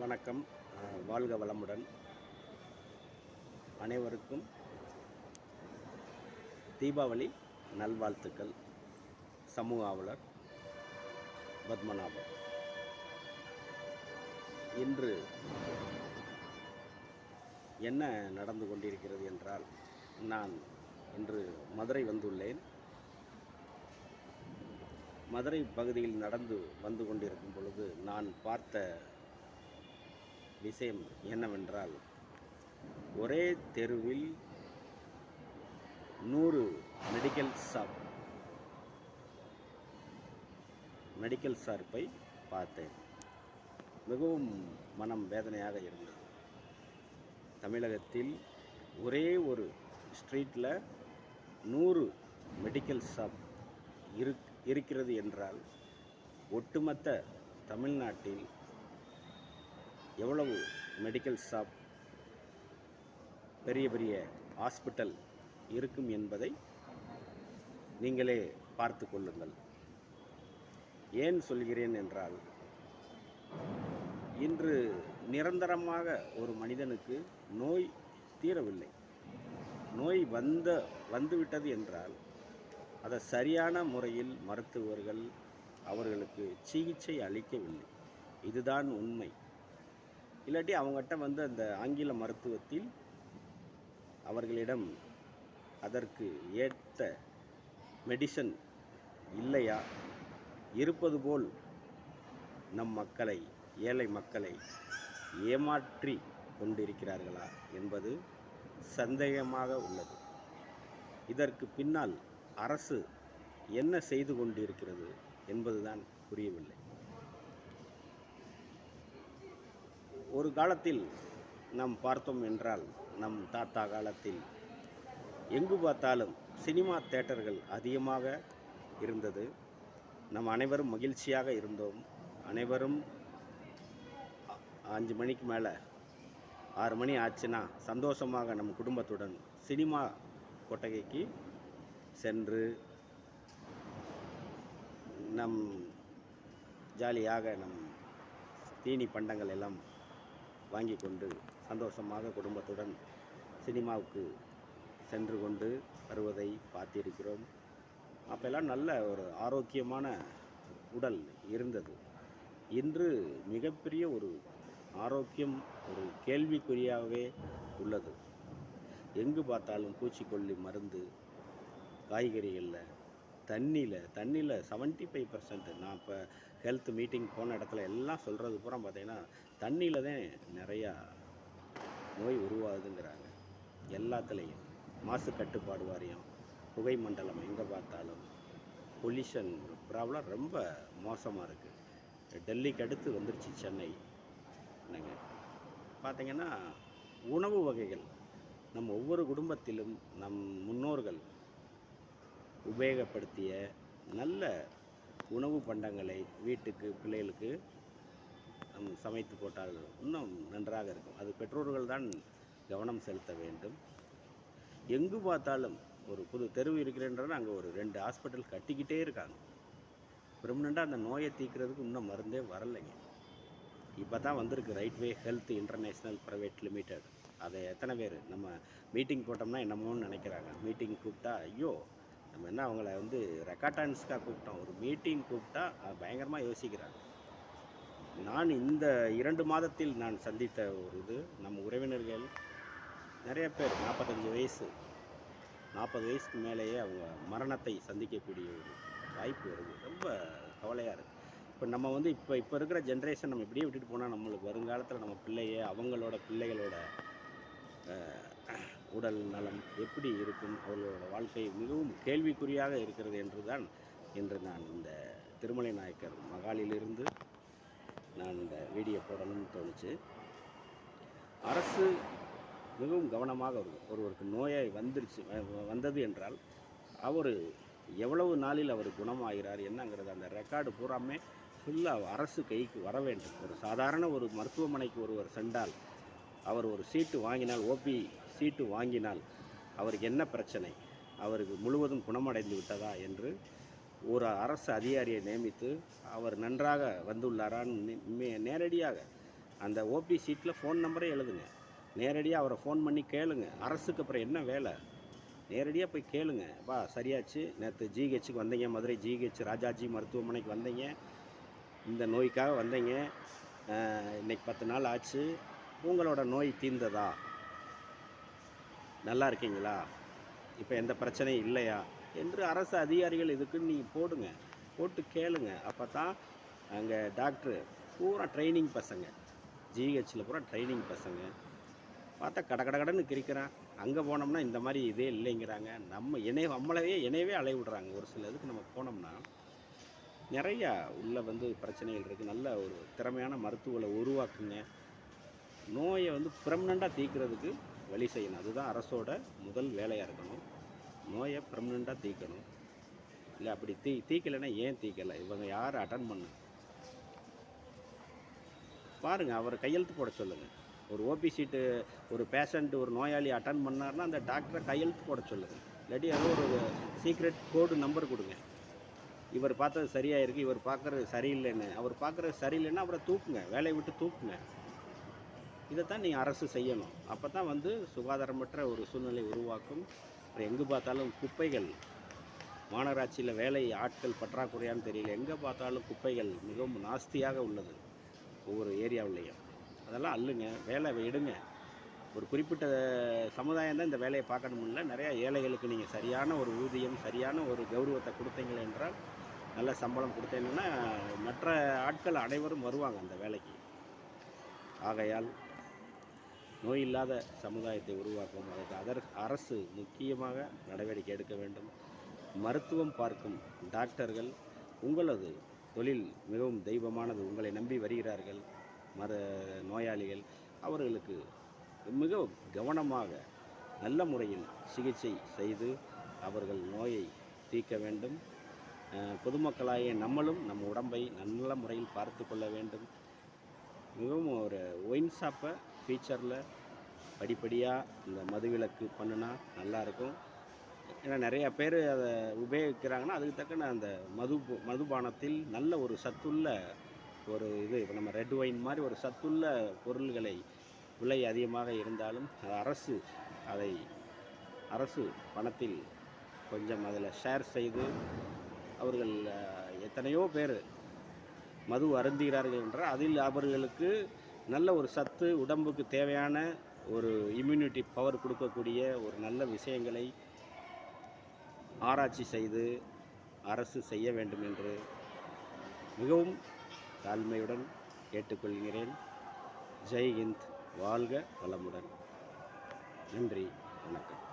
வணக்கம். வாழ்க வளமுடன். அனைவருக்கும் தீபாவளி நல்வாழ்த்துக்கள். சமூக ஆவலர் பத்மநாபன். இன்று என்ன நடந்து கொண்டிருக்கிறது என்றால், நான் இன்று மதுரை வந்துள்ளேன். மதுரை பகுதியில் நடந்து வந்து கொண்டிருக்கும் பொழுது நான் பார்த்த விஷயம் என்னவென்றால், ஒரே தெருவில் 100 மெடிக்கல் ஷாப்பை பார்த்தேன். மிகவும் மனம் வேதனையாக இருந்தது. தமிழகத்தில் ஒரே ஒரு ஸ்ட்ரீட்டில் 100 மெடிக்கல் ஷாப் இருக்கிறது என்றால், ஒட்டுமொத்த தமிழ்நாட்டில் எவ்வளவு மெடிக்கல் ஷாப், பெரிய பெரிய ஹாஸ்பிட்டல் இருக்கும் என்பதை நீங்களே பார்த்து கொள்ளுங்கள். ஏன் சொல்கிறேன் என்றால், இன்று நிரந்தரமாக ஒரு மனிதனுக்கு நோய் தீரவில்லை. நோய் வந்துவிட்டது என்றால் அதை சரியான முறையில் மருத்துவர்கள் அவர்களுக்கு சிகிச்சை அளிக்கவில்லை. இதுதான் உண்மை. இல்லாட்டி அவங்ககிட்ட அந்த ஆங்கில மருத்துவத்தில் அவர்களிடம் அதற்கு ஏற்ற மெடிசன் இல்லையா, இருப்பது போல் நம் மக்களை, ஏழை மக்களை ஏமாற்றி கொண்டிருக்கிறார்களா என்பது சந்தேகமாக உள்ளது. இதற்கு பின்னால் அரசு என்ன செய்து கொண்டிருக்கிறது என்பதுதான் புரியவில்லை. ஒரு காலத்தில் நாம் பார்த்தோம் என்றால், நம் தாத்தா காலத்தில் எங்கு பார்த்தாலும் சினிமா தியேட்டர்கள் அதிகமாக இருந்தது. நம் அனைவரும் மகிழ்ச்சியாக இருந்தோம். அனைவரும் 5 மணிக்கு மேலே 6 மணி ஆச்சுன்னா சந்தோஷமாக நம் குடும்பத்துடன் சினிமா கொட்டகைக்கு சென்று நம் ஜாலியாக நம் தீனி பண்டங்கள் எல்லாம் வாங்கி கொண்டு சந்தோஷமாக குடும்பத்துடன் சினிமாவுக்கு சென்று கொண்டு வருவதை பார்த்திருக்கிறோம். அப்போல்லாம் நல்ல ஒரு ஆரோக்கியமான உடல் இருந்தது. இன்று மிகப்பெரிய ஒரு ஆரோக்கியம் ஒரு கேள்விக்குறியாகவே உள்ளது. எங்கு பார்த்தாலும் பூச்சிக்கொல்லி மருந்து, காய்கறிகளில், தண்ணியில் 75%. நான் இப்போ ஹெல்த் மீட்டிங் போன இடத்துல எல்லாம் சொல்கிறது பூரா பார்த்திங்கன்னா, தண்ணியில் தான் நிறையா நோய் உருவாகுதுங்கிறாங்க. எல்லாத்துலேயும் மாசு கட்டுப்பாடு வாரியம், புகை மண்டலம், எங்கே பார்த்தாலும் பொல்யூஷன் ப்ராப்ளம் ரொம்ப மோசமாக இருக்குது. டெல்லிக்கு அடுத்து வந்துருச்சு சென்னை. என்னங்க பார்த்திங்கன்னா, உணவு வகைகள் நம் ஒவ்வொரு குடும்பத்திலும் நம் முன்னோர்கள் உபயோகப்படுத்திய நல்ல உணவு பண்டங்களை வீட்டுக்கு பிள்ளைகளுக்கு சமைத்து போட்டால் இன்னும் நன்றாக இருக்கும். அது பெற்றோர்கள் தான் கவனம் செலுத்த வேண்டும். எங்கு பார்த்தாலும் ஒரு புது தெருவு இருக்கிறேன்றது அங்கே ஒரு 2 ஹாஸ்பிட்டல் கட்டிக்கிட்டே இருக்காங்க. பெர்மனெண்ட்டாக அந்த நோயை தீர்க்கிறதுக்கு இன்னும் மருந்தே வரலைங்க. இப்போ தான் வந்திருக்கு Rightway health international private limited. அதை எத்தனை பேர் நம்ம மீட்டிங் போட்டோம்னா என்னமோன்னு நினைக்கிறாங்க. மீட்டிங் கூப்பிட்டா ஐயோ நம்ம என்ன அவங்கள ரெக்கார்டான்ஸ்க்காக கூப்பிட்டோம், ஒரு மீட்டிங் கூப்பிட்டா பயங்கரமாக யோசிக்கிறாங்க. நான் இந்த 2 மாதத்தில் நான் சந்தித்த ஒரு நம்ம உறவினர்கள் நிறைய பேர் 45 வயசு 40 வயசுக்கு மேலேயே அவங்க மரணத்தை சந்திக்கக்கூடிய ஒரு வாய்ப்பு வருது. ரொம்ப கவலையாக இருக்குது. இப்போ நம்ம இப்போ இருக்கிற ஜென்ரேஷன் நம்ம இப்படியே விட்டுட்டு போனால் நம்மளுக்கு வருங்காலத்தில் நம்ம அவங்களோட பிள்ளைகளோட உடல் நலம் எப்படி இருக்கும், அவர்களோட வாழ்க்கை மிகவும் கேள்விக்குறியாக இருக்கிறது என்று தான் இன்று நான் இந்த திருமலை நாயக்கர் மகாலிலிருந்து நான் இந்த வீடியோ போடணும்னு தோணுச்சு. அரசு மிகவும் கவனமாக ஒருவருக்கு நோயை வந்தது என்றால் அவர் எவ்வளவு நாளில் அவர் குணமாகிறார் என்னங்கிறது அந்த ரெக்கார்டு பூராமே ஃபுல்லாக அரசு கைக்கு வர வேண்டும். ஒரு சாதாரண ஒரு மருத்துவமனைக்கு ஒருவர் சென்றால் அவர் ஒரு சீட்டு வாங்கினால், ஓபி சீட்டு வாங்கினால் அவருக்கு என்ன பிரச்சனை, அவருக்கு முழுவதும் குணமடைந்து விட்டதா என்று ஒரு அரசு அதிகாரியை நியமித்து அவர் நன்றாக வந்துள்ளாரான்னு நேரடியாக அந்த ஓபி சீட்டில் ஃபோன் நம்பரே எழுதுங்க. நேரடியாக அவரை ஃபோன் பண்ணி கேளுங்க. அரசுக்கு அப்புறம் என்ன வேலை? நேரடியாக போய் கேளுங்க. அப்பா சரியாச்சு, நேற்று ஜிஹெச்சுக்கு வந்தீங்க, மதுரை ஜிஹெச் ராஜாஜி மருத்துவமனைக்கு வந்தீங்க, இந்த நோய்க்காக வந்தீங்க, இன்னைக்கு 10 நாள் ஆச்சு, உங்களோட நோய் தீர்ந்ததா? நல்லா இருக்கீங்களா? இப்போ எந்த பிரச்சனையும் இல்லையா? என்று அரசு அதிகாரிகள் இதுக்குன்னு நீங்கள் போடுங்க, போட்டு கேளுங்க. அப்போ தான் அங்கே டாக்டரு பூரா ட்ரைனிங் பசங்க, ஜிஹெச்சில் பூரா ட்ரைனிங் பசங்க. பார்த்தா கடன்னு கிரிக்கிறான். அங்கே போனோம்னா இந்த மாதிரி இதே இல்லைங்கிறாங்க. என்னையவே அலைய விடுறாங்க. ஒரு சில இதுக்கு நம்ம போனோம்னா நிறையா உள்ளே வந்து பிரச்சனைகள் இருக்குது. நல்ல ஒரு திறமையான மருத்துவங்களை உருவாக்குங்க. நோயை வந்து பெர்மனண்ட்டாக தீர்க்கிறதுக்கு வழி செய்யணும். அதுதான் அரசோட முதல் வேலையாக இருக்கணும். நோயை பெர்மனண்ட்டாக தீர்க்கணும். இல்லை அப்படி தீர்க்கலைன்னா ஏன் தீர்க்கலை, இவங்க யார் அட்டன் பண்ண பாருங்கள். அவர் கையெழுத்து போட சொல்லுங்கள். ஒரு ஓபி சீட்டு ஒரு பேஷண்ட், ஒரு நோயாளி அட்டன் பண்ணார்னா அந்த டாக்டரை கையெழுத்து போட சொல்லுங்கள். இல்லாட்டி ஏதோ ஒரு சீக்ரெட் கோடு நம்பர் கொடுங்க. இவர் பார்த்தது சரியாக இருக்குது, இவர் பார்க்குறது சரியில்லைன்னு. அவர் பார்க்குறது சரியில்லைன்னா அவரை தூக்குங்க, வேலையை விட்டு தூக்குங்க. இதைத்தான் நீங்கள் அரசு செய்யணும். அப்போ தான் வந்து சுகாதாரமற்ற ஒரு சூழ்நிலை உருவாக்கும். அப்புறம் எங்கே பார்த்தாலும் குப்பைகள், மாநகராட்சியில் வேலை ஆட்கள் பற்றாக்குறையான்னு தெரியல, எங்கே பார்த்தாலும் குப்பைகள் மிகவும் நாஸ்தியாக உள்ளது ஒவ்வொரு ஏரியாவிலையும். அதெல்லாம் அள்ளுங்க, வேலை எடுங்க. ஒரு குறிப்பிட்ட சமுதாயம் தான் இந்த வேலையை பார்க்கணும்ல. நிறையா ஏழைகளுக்கு நீங்கள் சரியான ஒரு ஊதியம், சரியான ஒரு கௌரவத்தை கொடுத்தீங்கள் என்றால், நல்ல சம்பளம் கொடுத்தீங்கன்னா மற்ற ஆட்கள் அனைவரும் வருவாங்க அந்த வேலைக்கு. ஆகையால் நோய் இல்லாத சமுதாயத்தை உருவாக்கும் அதற்கு அரசு முக்கியமாக நடவடிக்கை எடுக்க வேண்டும். மருத்துவம் பார்க்கும் டாக்டர்கள், உங்களது தொழில் மிகவும் தெய்வமானது. உங்களை நம்பி வருகிறார்கள் நோயாளிகள். அவர்களுக்கு மிக கவனமாக நல்ல முறையில் சிகிச்சை செய்து அவர்கள் நோயை தீர்க்க வேண்டும். பொதுமக்களாகிய நம்மளும் நம் உடம்பை நல்ல முறையில் பார்த்து கொள்ள வேண்டும். மிகவும் ஒரு ஒயின் ஷாப்பை ஃபியூச்சரில் படிப்படியாக இந்த மதுவிலக்கு பண்ணுனா நல்லாயிருக்கும். ஏன்னா நிறையா பேர் அதை உபயோகிக்கிறாங்கன்னா அதுக்கு தக்கன அந்த மதுபானத்தில் நல்ல ஒரு சத்துள்ள ஒரு இது, இப்போ நம்ம ரெட் ஒயின் மாதிரி ஒரு சத்துள்ள பொருள்களை விலை அதிகமாக இருந்தாலும் அரசு பணத்தில் கொஞ்சம் அதில் ஷேர் செய்து அவர்கள் எத்தனையோ பேர் மது அருந்துகிறார்கள் என்றால் அதில் அவர்களுக்கு நல்ல ஒரு சத்து, உடம்புக்கு தேவையான ஒரு இம்யூனிட்டி பவர் கொடுக்கக்கூடிய ஒரு நல்ல விஷயங்களை ஆராய்ச்சி செய்து அரசு செய்ய வேண்டும் என்று மிகவும் தாழ்மையுடன் கேட்டுக்கொள்கிறேன். ஜெய் ஹிந்த், வாழ்க வளமுடன். நன்றி, வணக்கம்.